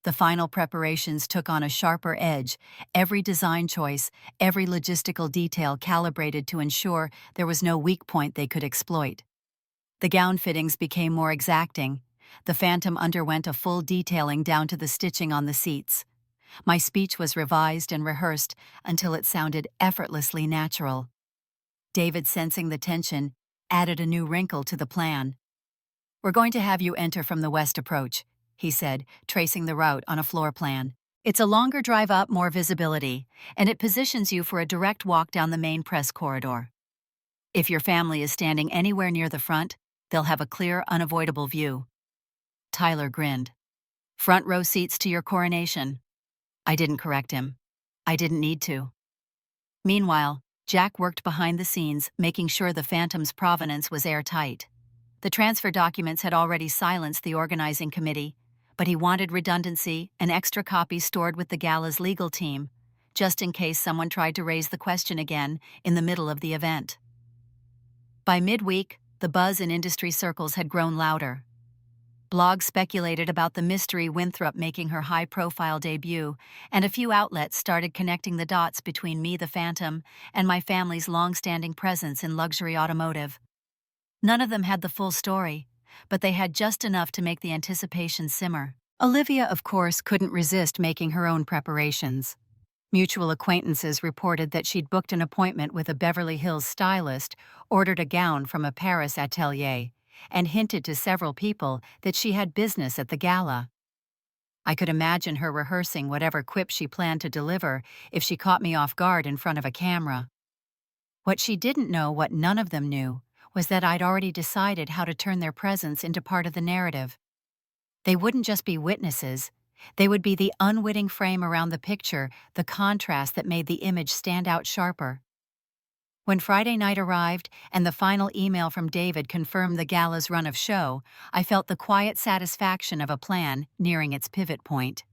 The final preparations took on a sharper edge, every design choice, every logistical detail calibrated to ensure there was no weak point they could exploit. The gown fittings became more exacting. The Phantom underwent a full detailing down to the stitching on the seats. My speech was revised and rehearsed until it sounded effortlessly natural. David, sensing the tension, added a new wrinkle to the plan. "We're going to have you enter from the west approach," he said, tracing the route on a floor plan. "It's a longer drive up, more visibility, and it positions you for a direct walk down the main press corridor. If your family is standing anywhere near the front, they'll have a clear, unavoidable view." Tyler grinned. "Front row seats to your coronation." I didn't correct him. I didn't need to. Meanwhile, Jack worked behind the scenes, making sure the Phantom's provenance was airtight. The transfer documents had already silenced the organizing committee, but he wanted redundancy, an extra copy stored with the gala's legal team, just in case someone tried to raise the question again in the middle of the event. By midweek, the buzz in industry circles had grown louder. Blogs speculated about the mystery Winthrop making her high-profile debut, and a few outlets started connecting the dots between me, the Phantom, and my family's long-standing presence in luxury automotive. None of them had the full story, but they had just enough to make the anticipation simmer. Olivia, of course, couldn't resist making her own preparations. Mutual acquaintances reported that she'd booked an appointment with a Beverly Hills stylist, ordered a gown from a Paris atelier, and hinted to several people that she had business at the gala. I could imagine her rehearsing whatever quip she planned to deliver if she caught me off guard in front of a camera. What she didn't know, what none of them knew, was that I'd already decided how to turn their presence into part of the narrative. They wouldn't just be witnesses, they would be the unwitting frame around the picture, the contrast that made the image stand out sharper. When Friday night arrived and the final email from David confirmed the gala's run of show, I felt the quiet satisfaction of a plan nearing its pivot point.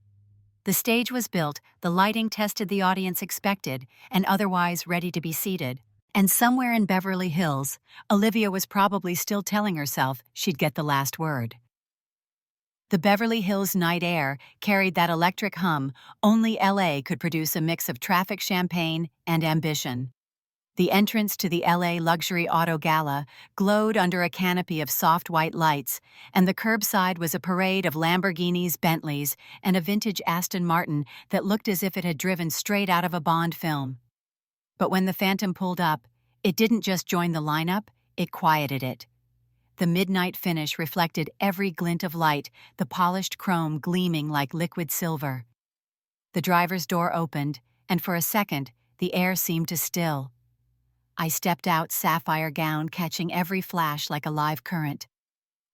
The stage was built, the lighting tested, the audience expected and otherwise ready to be seated. And somewhere in Beverly Hills, Olivia was probably still telling herself she'd get the last word. The Beverly Hills night air carried that electric hum only LA could produce, a mix of traffic, champagne, and ambition. The entrance to the LA Luxury Auto Gala glowed under a canopy of soft white lights, and the curbside was a parade of Lamborghinis, Bentleys, and a vintage Aston Martin that looked as if it had driven straight out of a Bond film. But when the Phantom pulled up, it didn't just join the lineup, it quieted it. The midnight finish reflected every glint of light, the polished chrome gleaming like liquid silver. The driver's door opened, and for a second, the air seemed to still. I stepped out, sapphire gown catching every flash like a live current.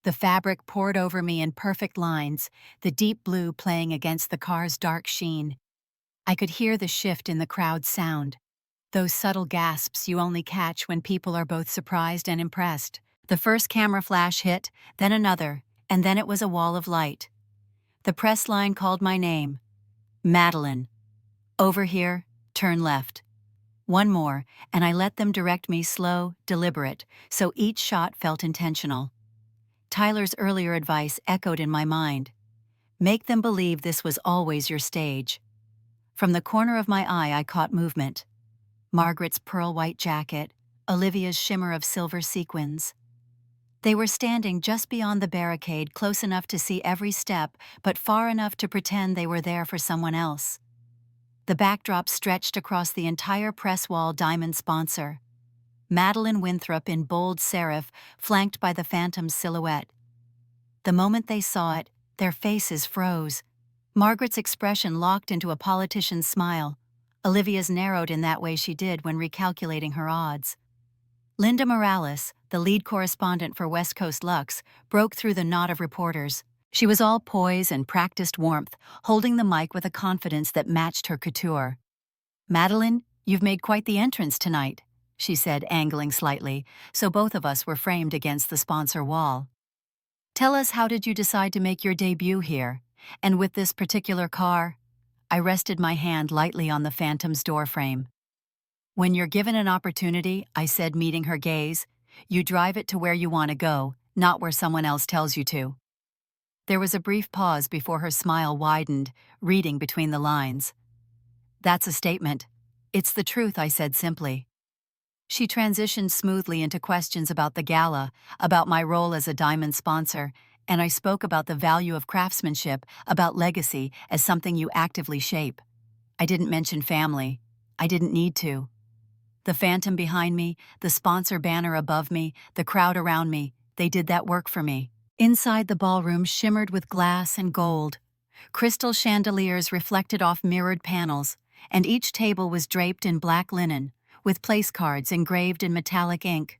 The fabric poured over me in perfect lines, the deep blue playing against the car's dark sheen. I could hear the shift in the crowd's sound. Those subtle gasps you only catch when people are both surprised and impressed. The first camera flash hit, then another, and then it was a wall of light. The press line called my name. "Madeline. Over here, turn left." One more, and I let them direct me, slow, deliberate, so each shot felt intentional. Tyler's earlier advice echoed in my mind. Make them believe this was always your stage. From the corner of my eye, I caught movement. Margaret's pearl-white jacket, Olivia's shimmer of silver sequins. They were standing just beyond the barricade, close enough to see every step, but far enough to pretend they were there for someone else. The backdrop stretched across the entire press wall, diamond sponsor. Madeline Winthrop in bold serif, flanked by the Phantom's silhouette. The moment they saw it, their faces froze. Margaret's expression locked into a politician's smile. Olivia's narrowed in that way she did when recalculating her odds. Linda Morales, the lead correspondent for West Coast Lux, broke through the knot of reporters. She was all poise and practiced warmth, holding the mic with a confidence that matched her couture. "Madeline, you've made quite the entrance tonight," she said, angling slightly, so both of us were framed against the sponsor wall. Tell us, how did you decide to make your debut here? And with this particular car? I rested my hand lightly on the Phantom's doorframe. When you're given an opportunity, I said, meeting her gaze, you drive it to where you want to go, not where someone else tells you to. There was a brief pause before her smile widened, reading between the lines. That's a statement. It's the truth, I said simply. She transitioned smoothly into questions about the gala, about my role as a diamond sponsor, and I spoke about the value of craftsmanship, about legacy as something you actively shape. I didn't mention family. I didn't need to. The Phantom behind me, the sponsor banner above me, the crowd around me, they did that work for me. Inside, the ballroom shimmered with glass and gold. Crystal chandeliers reflected off mirrored panels, and each table was draped in black linen, with place cards engraved in metallic ink.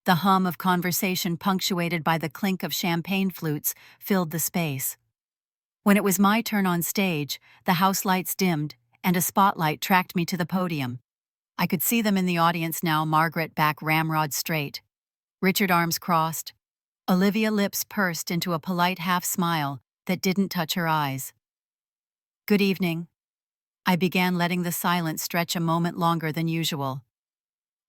The hum of conversation, punctuated by the clink of champagne flutes, filled the space. When it was my turn on stage, the house lights dimmed, and a spotlight tracked me to the podium. I could see them in the audience now, Margaret back ramrod straight, Richard arms crossed, Olivia lips pursed into a polite half-smile that didn't touch her eyes. Good evening. I began, letting the silence stretch a moment longer than usual.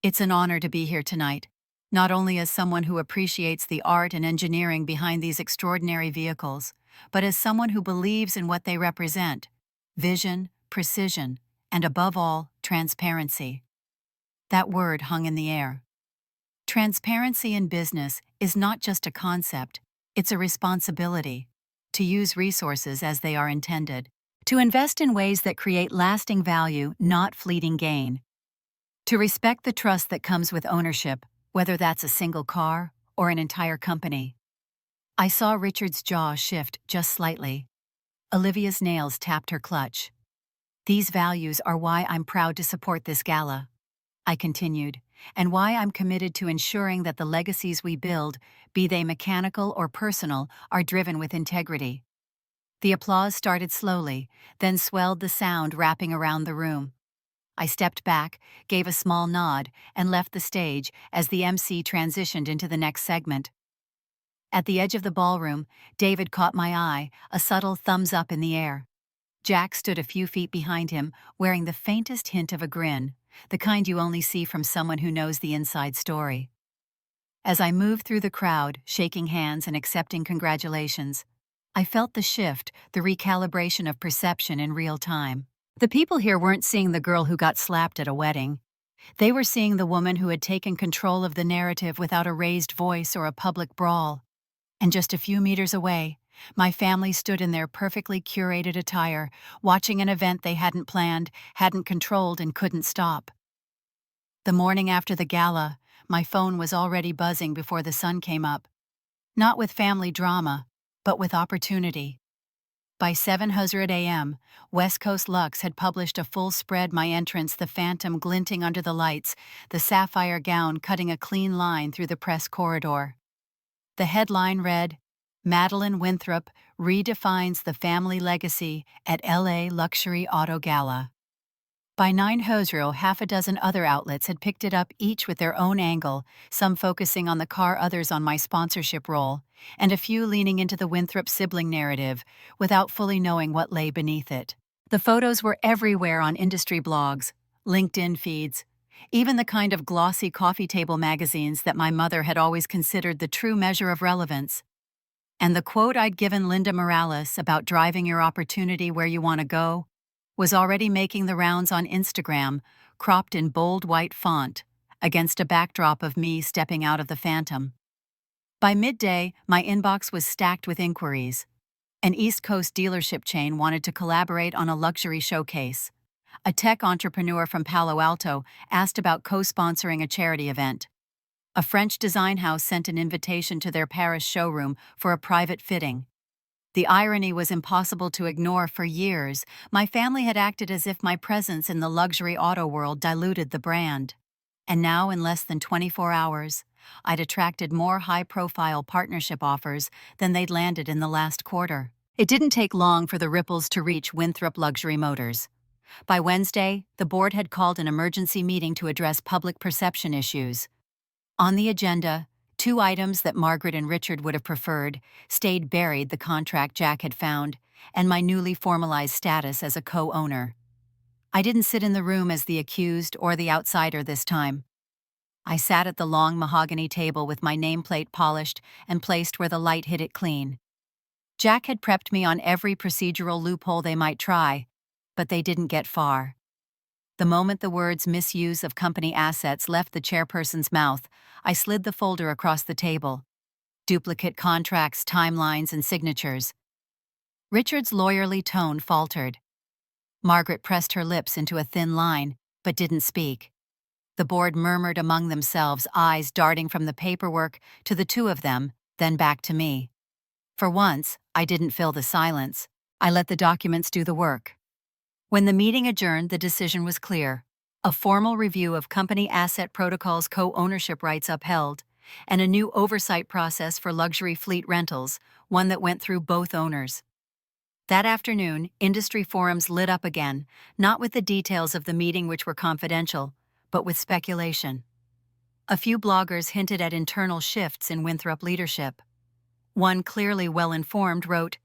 It's an honor to be here tonight, not only as someone who appreciates the art and engineering behind these extraordinary vehicles, but as someone who believes in what they represent: vision, precision, and above all, transparency. That word hung in the air. Transparency in business is not just a concept, it's a responsibility. To use resources as they are intended. To invest in ways that create lasting value, not fleeting gain. To respect the trust that comes with ownership, whether that's a single car or an entire company. I saw Richard's jaw shift just slightly. Olivia's nails tapped her clutch. These values are why I'm proud to support this gala, I continued, and why I'm committed to ensuring that the legacies we build, be they mechanical or personal, are driven with integrity. The applause started slowly, then swelled, the sound wrapping around the room. I stepped back, gave a small nod, and left the stage as the MC transitioned into the next segment. At the edge of the ballroom, David caught my eye, a subtle thumbs up in the air. Jack stood a few feet behind him, wearing the faintest hint of a grin, the kind you only see from someone who knows the inside story. As I moved through the crowd, shaking hands and accepting congratulations, I felt the shift, the recalibration of perception in real time. The people here weren't seeing the girl who got slapped at a wedding. They were seeing the woman who had taken control of the narrative without a raised voice or a public brawl. And just a few meters away, my family stood in their perfectly curated attire, watching an event they hadn't planned, hadn't controlled, and couldn't stop. The morning after the gala, my phone was already buzzing before the sun came up. Not with family drama, but with opportunity. By 7:00 a.m., West Coast Lux had published a full spread, my entrance, the Phantom glinting under the lights, the sapphire gown cutting a clean line through the press corridor. The headline read, Madeline Winthrop redefines the family legacy at LA Luxury Auto Gala. By 9:00, half a dozen other outlets had picked it up, each with their own angle, some focusing on the car, others on my sponsorship role, and a few leaning into the Winthrop sibling narrative, without fully knowing what lay beneath it. The photos were everywhere on industry blogs, LinkedIn feeds, even the kind of glossy coffee table magazines that my mother had always considered the true measure of relevance. And the quote I'd given Linda Morales about driving your opportunity where you want to go was already making the rounds on Instagram, cropped in bold white font, against a backdrop of me stepping out of the Phantom. By midday, my inbox was stacked with inquiries. An East Coast dealership chain wanted to collaborate on a luxury showcase. A tech entrepreneur from Palo Alto asked about co-sponsoring a charity event. A French design house sent an invitation to their Paris showroom for a private fitting. The irony was impossible to ignore. For years, my family had acted as if my presence in the luxury auto world diluted the brand. And now, in less than 24 hours, I'd attracted more high-profile partnership offers than they'd landed in the last quarter. It didn't take long for the ripples to reach Winthrop Luxury Motors. By Wednesday, the board had called an emergency meeting to address public perception issues. On the agenda, 2 items that Margaret and Richard would have preferred stayed buried, the contract Jack had found, and my newly formalized status as a co-owner. I didn't sit in the room as the accused or the outsider this time. I sat at the long mahogany table with my nameplate polished and placed where the light hit it clean. Jack had prepped me on every procedural loophole they might try, but they didn't get far. The moment the words misuse of company assets left the chairperson's mouth, I slid the folder across the table. Duplicate contracts, timelines, and signatures. Richard's lawyerly tone faltered. Margaret pressed her lips into a thin line, but didn't speak. The board murmured among themselves, eyes darting from the paperwork to the two of them, then back to me. For once, I didn't fill the silence. I let the documents do the work. When the meeting adjourned, the decision was clear. A formal review of company asset protocols, co-ownership rights upheld, and a new oversight process for luxury fleet rentals, one that went through both owners. That afternoon, industry forums lit up again, not with the details of the meeting, which were confidential, but with speculation. A few bloggers hinted at internal shifts in Winthrop leadership. One clearly well-informed wrote,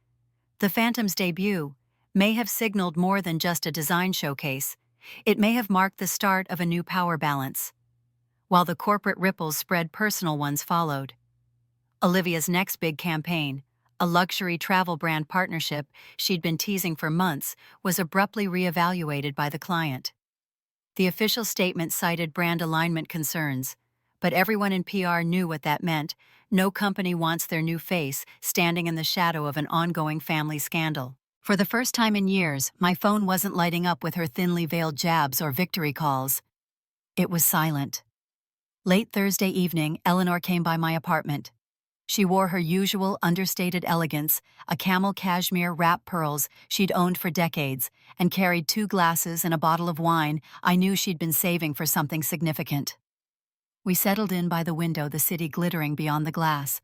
"The Phantom's debut may have signaled more than just a design showcase. It may have marked the start of a new power balance." While the corporate ripples spread, personal ones followed. Olivia's next big campaign, a luxury travel brand partnership she'd been teasing for months, was abruptly reevaluated by the client. The official statement cited brand alignment concerns, but everyone in PR knew what that meant. No company wants their new face standing in the shadow of an ongoing family scandal. For the first time in years, my phone wasn't lighting up with her thinly veiled jabs or victory calls. It was silent. Late Thursday evening, Eleanor came by my apartment. She wore her usual understated elegance, a camel cashmere wrap pearls she'd owned for decades, and carried 2 glasses and a bottle of wine I knew she'd been saving for something significant. We settled in by the window, the city glittering beyond the glass.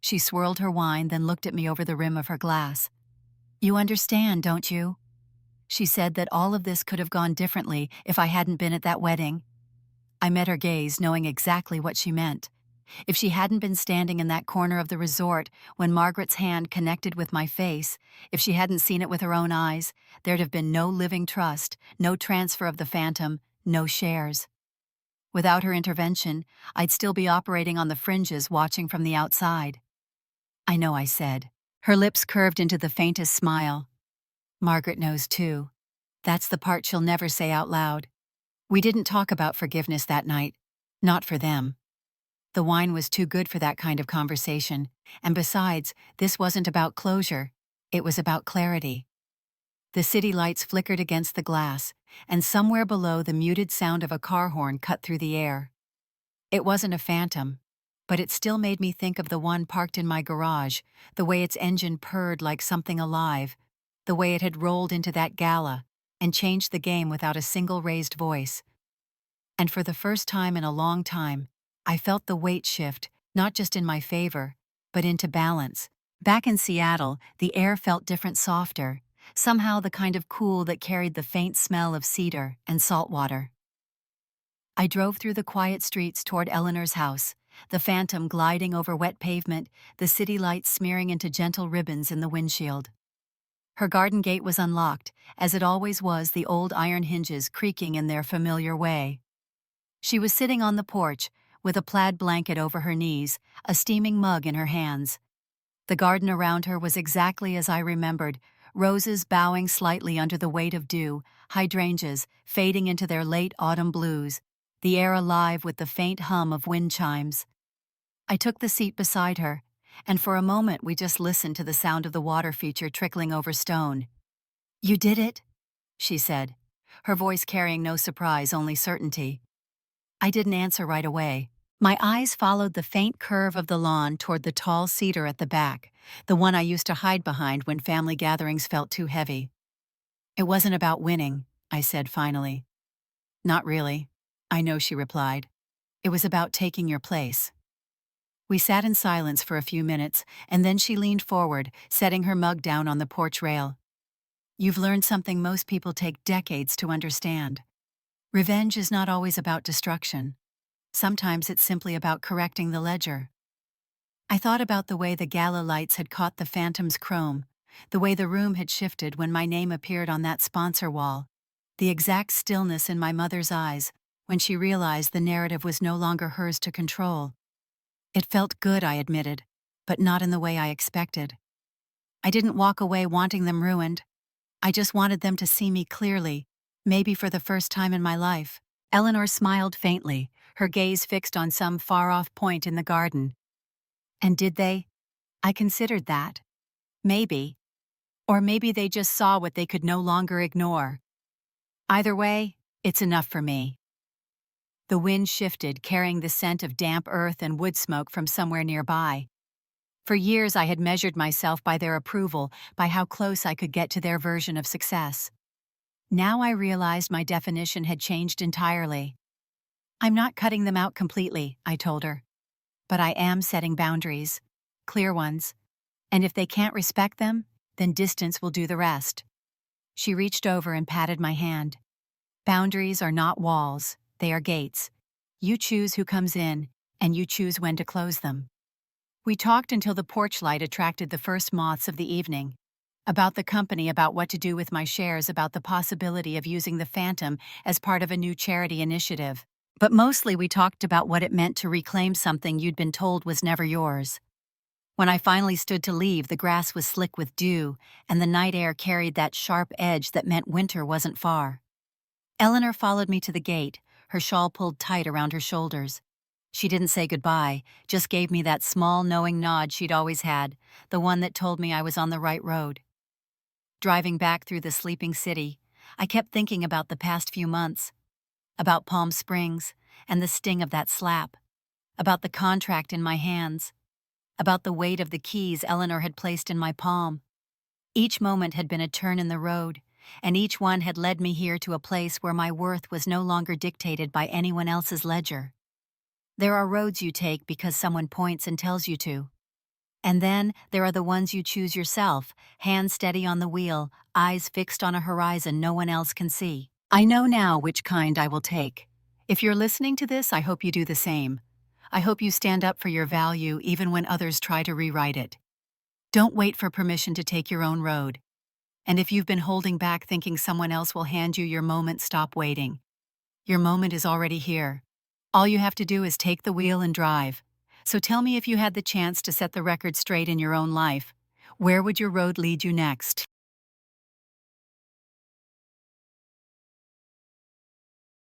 She swirled her wine, then looked at me over the rim of her glass. "You understand, don't you?" She said that all of this could have gone differently if I hadn't been at that wedding. I met her gaze, knowing exactly what she meant. If she hadn't been standing in that corner of the resort when Margaret's hand connected with my face, if she hadn't seen it with her own eyes, there'd have been no living trust, no transfer of the Phantom, no shares. Without her intervention, I'd still be operating on the fringes, watching from the outside. "I know," I said. Her lips curved into the faintest smile. "Margaret knows too. That's the part she'll never say out loud. We didn't talk about forgiveness that night. Not for them. The wine was too good for that kind of conversation, and besides, this wasn't about closure. It was about clarity." The city lights flickered against the glass, and somewhere below, the muted sound of a car horn cut through the air. It wasn't a Phantom, but it still made me think of the one parked in my garage, the way its engine purred like something alive, the way it had rolled into that gala and changed the game without a single raised voice. And for the first time in a long time, I felt the weight shift, not just in my favor, but into balance. Back in Seattle, the air felt different, softer, somehow the kind of cool that carried the faint smell of cedar and salt water. I drove through the quiet streets toward Eleanor's house, the Phantom gliding over wet pavement, the city lights smearing into gentle ribbons in the windshield. Her garden gate was unlocked, as it always was, the old iron hinges creaking in their familiar way. She was sitting on the porch, with a plaid blanket over her knees, a steaming mug in her hands. The garden around her was exactly as I remembered, roses bowing slightly under the weight of dew, hydrangeas fading into their late autumn blues, the air alive with the faint hum of wind chimes. I took the seat beside her, and for a moment we just listened to the sound of the water feature trickling over stone. "You did it?" she said, her voice carrying no surprise, only certainty. I didn't answer right away. My eyes followed the faint curve of the lawn toward the tall cedar at the back, the one I used to hide behind when family gatherings felt too heavy. "It wasn't about winning," I said finally. "Not really. I know," she replied. "It was about taking your place." We sat in silence for a few minutes, and then she leaned forward, setting her mug down on the porch rail. "You've learned something most people take decades to understand. Revenge is not always about destruction. Sometimes it's simply about correcting the ledger." I thought about the way the gala lights had caught the phantom's chrome, the way the room had shifted when my name appeared on that sponsor wall, the exact stillness in my mother's eyes when she realized the narrative was no longer hers to control. It felt good, I admitted, but not in the way I expected. I didn't walk away wanting them ruined. I just wanted them to see me clearly, maybe for the first time in my life. Eleanor smiled faintly, her gaze fixed on some far-off point in the garden. And did they? I considered that. Maybe. Or maybe they just saw what they could no longer ignore. Either way, it's enough for me. The wind shifted, carrying the scent of damp earth and wood smoke from somewhere nearby. For years I had measured myself by their approval, by how close I could get to their version of success. Now I realized my definition had changed entirely. I'm not cutting them out completely, I told her. But I am setting boundaries. Clear ones. And if they can't respect them, then distance will do the rest. She reached over and patted my hand. Boundaries are not walls, they are gates. You choose who comes in, and you choose when to close them. We talked until the porch light attracted the first moths of the evening. About the company, about what to do with my shares, about the possibility of using the Phantom as part of a new charity initiative. But mostly we talked about what it meant to reclaim something you'd been told was never yours. When I finally stood to leave, the grass was slick with dew, and the night air carried that sharp edge that meant winter wasn't far. Eleanor followed me to the gate, her shawl pulled tight around her shoulders. She didn't say goodbye, just gave me that small, knowing nod she'd always had, the one that told me I was on the right road. Driving back through the sleeping city, I kept thinking about the past few months, about Palm Springs and the sting of that slap, about the contract in my hands, about the weight of the keys Eleanor had placed in my palm. Each moment had been a turn in the road, and each one had led me here to a place where my worth was no longer dictated by anyone else's ledger. There are roads you take because someone points and tells you to. And then there are the ones you choose yourself, hands steady on the wheel, eyes fixed on a horizon no one else can see. I know now which kind I will take. If you're listening to this, I hope you do the same. I hope you stand up for your value even when others try to rewrite it. Don't wait for permission to take your own road. And if you've been holding back thinking someone else will hand you your moment, stop waiting. Your moment is already here. All you have to do is take the wheel and drive. So tell me, if you had the chance to set the record straight in your own life, where would your road lead you next?